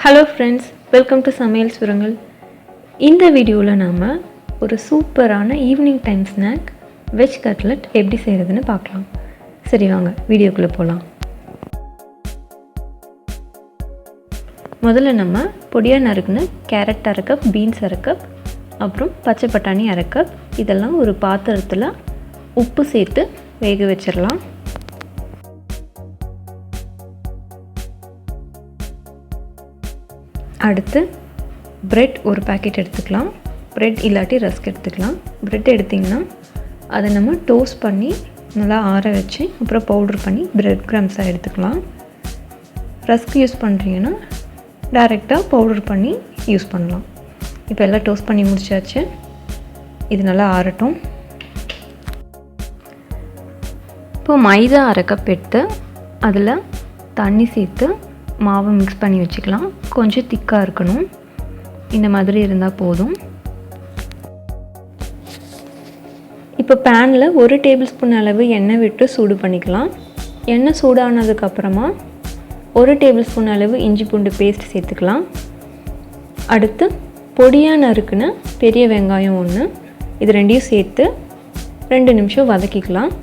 Hello friends, welcome to சமையல் சுரங்கள். இந்த வீடியோவில் நாம் ஒரு சூப்பரான evening time snack veg cutlet எப்படி செய்கிறதுன்னு பார்க்கலாம். சரி வாங்க வீடியோக்குள்ளே போகலாம். முதல்ல நம்ம பொடியாக நறுக்குன கேரட் அரை கப், பீன்ஸ் அரை கப், அப்புறம் பச்சை பட்டாணி அரை கப் இதெல்லாம் ஒரு பாத்திரத்தில் உப்பு சேர்த்து வேக வச்சிடலாம். அடுத்து ப்ரெட் ஒரு பேக்கெட் எடுத்துக்கலாம். ப்ரெட் இல்லாட்டி ரஸ்க் எடுத்துக்கலாம். ப்ரெட் எடுத்திங்கன்னா அதை நம்ம டோஸ்ட் பண்ணி நல்லா ஆற வச்சு அப்புறம் பவுட்ரு பண்ணி ப்ரெட் க்ரம்ஸாக எடுத்துக்கலாம். ரஸ்க் யூஸ் பண்ணுறீங்கன்னா டைரெக்டாக பவுட்ரு பண்ணி யூஸ் பண்ணலாம். இப்போ எல்லாம் டோஸ்ட் பண்ணி முடிச்சாச்சு. இது நல்லா ஆறட்டும். இப்போது மைதா அரை கப் எடுத்து அதில் தண்ணி சேர்த்து மாவை மிக்ஸ் பண்ணி வச்சுக்கலாம். கொஞ்சம் திக்காக இருக்கணும். இந்த மாதிரி இருந்தால் போதும். இப்போ பேனில் 1 டேபிள் ஸ்பூன் அளவு எண்ணெய் விட்டு சூடு பண்ணிக்கலாம். எண்ணெய் சூடானதுக்கப்புறமா 1 டேபிள் ஸ்பூன் அளவு இஞ்சி பூண்டு பேஸ்ட் சேர்த்துக்கலாம். அடுத்து பொடியாக நறுக்குன பெரிய வெங்காயம் 1, இது ரெண்டையும் சேர்த்து 2 நிமிஷம் வதக்கிக்கலாம்.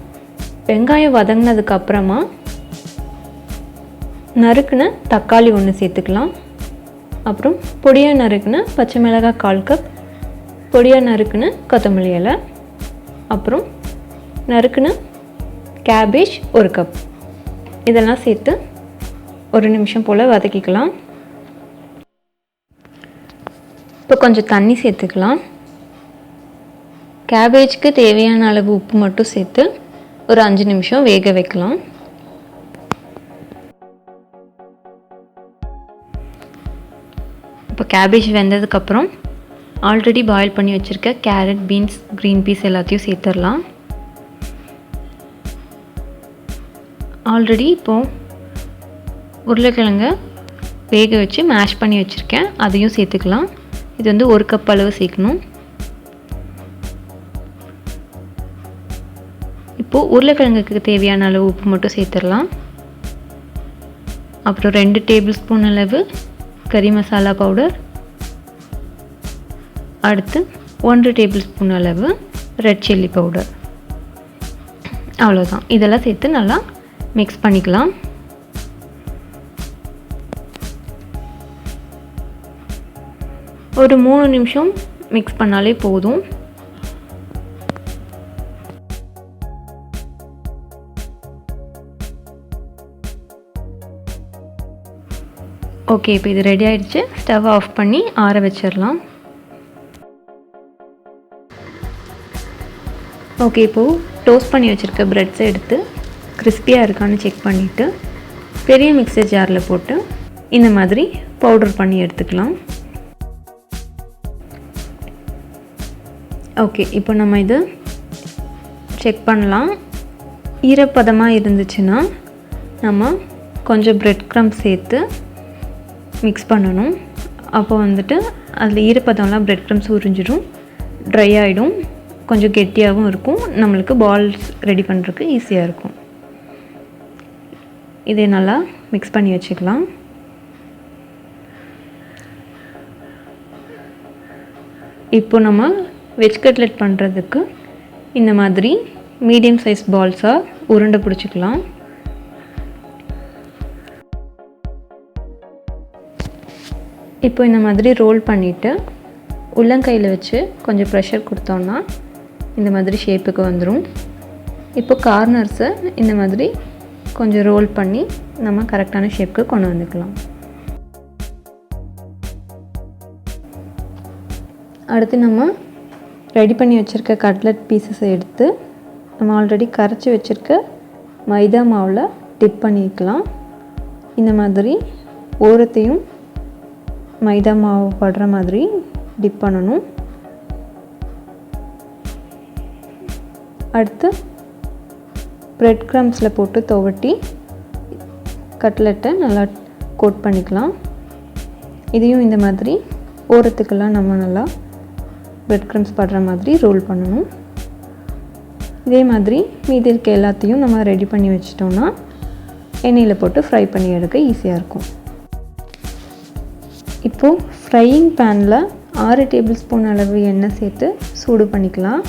வெங்காயம் வதங்கினதுக்கப்புறமா நறுக்குன தக்காளி 1 சேர்த்துக்கலாம். அப்புறம் பொடியாக நறுக்குன பச்சை மிளகாய் 1/4 கப், பொடியாக நறுக்குன கொத்தமல்லி இலை, அப்புறம் நறுக்குன கேபேஜ் 1 கப் இதெல்லாம் சேர்த்து 1 நிமிஷம் போல் வதக்கிக்கலாம். இப்போ கொஞ்சம் தண்ணி சேர்த்துக்கலாம். கேபேஜ்க்கு தேவையான அளவு உப்பு மட்டும் சேர்த்து ஒரு 5 நிமிஷம் வேக வைக்கலாம். இப்போ கேபேஜ் வெந்ததுக்கப்புறம் ஆல்ரெடி பாயில் பண்ணி வச்சுருக்க கேரட், பீன்ஸ், க்ரீன் பீஸ் எல்லாத்தையும் சேர்த்துடலாம். ஆல்ரெடி இப்போது உருளைக்கிழங்க வேக வச்சு மேஷ் பண்ணி வச்சுருக்கேன், அதையும் சேர்த்துக்கலாம். இது வந்து 1 கப் அளவு சேர்க்கணும். இப்போது உருளைக்கிழங்குக்கு தேவையான அளவு உப்பு மட்டும் சேர்த்துடலாம். அப்புறம் 2 டேபிள் ஸ்பூன் அளவு கறி மசாலா பவுடர், அடுத்து 1 டேபிள் ஸ்பூன் அளவு ரெட் சில்லி பவுடர். அவ்வளோதான். இதெல்லாம் சேர்த்து நல்லா மிக்ஸ் பண்ணிக்கலாம். ஒரு 3 நிமிஷம் மிக்ஸ் பண்ணாலே போதும். ஓகே, இப்போ இது ரெடி ஆகிடுச்சு. ஸ்டவ் ஆஃப் பண்ணி ஆற வச்சிடலாம். ஓகே, இப்போது டோஸ்ட் பண்ணி வச்சுருக்க ப்ரெட்ஸை எடுத்து கிறிஸ்பியாக இருக்கான்னு செக் பண்ணிவிட்டு பெரிய மிக்சர் ஜாரில் போட்டு இந்த மாதிரி பவுடர் பண்ணி எடுத்துக்கலாம். ஓகே, இப்போ நம்ம இது செக் பண்ணலாம். ஈரப்பதமாக இருந்துச்சுன்னா நம்ம கொஞ்சம் ப்ரெட் க்ரம்ஸ் சேர்த்து மிக்ஸ் பண்ணணும். அப்போ வந்துட்டு அதில் ஈரப்பதம்லாம் ப்ரெட் க்ரம்ஸ் உறிஞ்சிடும், ட்ரை ஆகிடும், கொஞ்சம் கெட்டியாகவும் இருக்கும். நம்மளுக்கு பால்ஸ் ரெடி பண்ணுறதுக்கு ஈஸியாக இருக்கும். இதை நல்லா மிக்ஸ் பண்ணி வச்சுக்கலாம். இப்போ நம்ம வெஜ் கட்லெட் பண்ணுறதுக்கு இந்த மாதிரி மீடியம் சைஸ் பால்ஸாக உருண்டை பிடிச்சிக்கலாம். இப்போ இந்த மாதிரி ரோல் பண்ணிவிட்டு உள்ளங்கையில் வச்சு கொஞ்சம் ப்ரெஷர் கொடுத்தோன்னா இந்த மாதிரி ஷேப்புக்கு வந்துடும். இப்போ கார்னர்ஸை இந்த மாதிரி கொஞ்சம் ரோல் பண்ணி நம்ம கரெக்டான ஷேப்புக்கு கொண்டு வந்துக்கலாம். அடுத்து நம்ம ரெடி பண்ணி வச்சுருக்க கட்லெட் பீசஸை எடுத்து நம்ம ஆல்ரெடி கரைச்சி வச்சுருக்க மைதா மாவில் டிப் பண்ணிக்கலாம். இந்த மாதிரி ஓரத்தையும் மைதா மாவு படுற மாதிரி டிப் பண்ணணும். அடுத்து ப்ரெட் க்ரம்ஸில் போட்டு துவட்டி கட்லெட்டை நல்லா கோட் பண்ணிக்கலாம். இதையும் இந்த மாதிரி ஓரத்துக்கெல்லாம் நம்ம நல்லா ப்ரெட் க்ரம்ஸ் படுற மாதிரி ரோல் பண்ணணும். இதே மாதிரி மீதி இருக்க எல்லாத்தையும் நம்ம ரெடி பண்ணி வச்சிட்டோம்னா எண்ணெயில் போட்டு ஃப்ரை பண்ணி எடுக்க ஈஸியாக இருக்கும். இப்போது ஃப்ரையிங் பேனில் 6 டேபிள் ஸ்பூன் அளவு எண்ணெய் சேர்த்து சூடு பண்ணிக்கலாம்.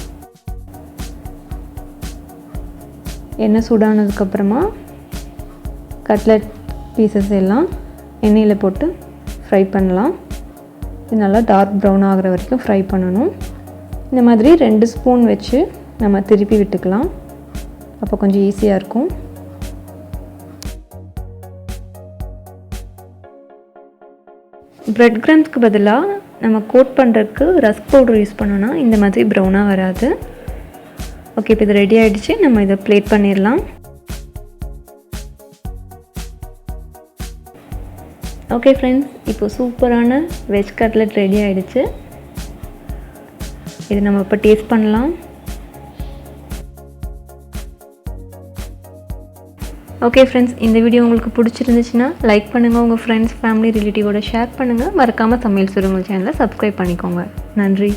எண்ணெய் சூடானதுக்கப்புறமா கட்லெட் பீசஸ் எல்லாம் எண்ணெயில் போட்டு ஃப்ரை பண்ணலாம். இது நல்லா டார்க் ப்ரௌன் ஆகிற வரைக்கும் ஃப்ரை பண்ணணும். இந்த மாதிரி 2 ஸ்பூன் வச்சு நம்ம திருப்பி விட்டுக்கலாம். அப்போ கொஞ்சம் ஈஸியாக இருக்கும். பிரெட் கிரம்ஸ்க்கு பதிலாக நம்ம கோட் பண்ணுறதுக்கு ரஸ்க் பவுடர் யூஸ் பண்ணோன்னா இந்த மாதிரி ப்ரௌனாக வராது. ஓகே, இப்போ இது ரெடி ஆகிடுச்சு. நம்ம இதை பிளேட் பண்ணிடலாம். ஓகே ஃப்ரெண்ட்ஸ், இப்போ சூப்பரான வெஜ் கட்லெட் ரெடி ஆகிடுச்சு. இது நம்ம இப்போ டேஸ்ட் பண்ணலாம். ஓகே ஃப்ரெண்ட்ஸ், இந்த வீடியோ உங்களுக்கு பிடிச்சிருந்துச்சுன்னா லைக் பண்ணுங்கள், உங்கள் ஃப்ரெண்ட்ஸ், ஃபேமிலி, ரிலேட்டிவோட ஷேர் பண்ணுங்கள். மறக்காமல் சமையல் சுருங்கல் சேனலை சப்ஸ்கிரைப் பண்ணிக்கோங்க. நன்றி.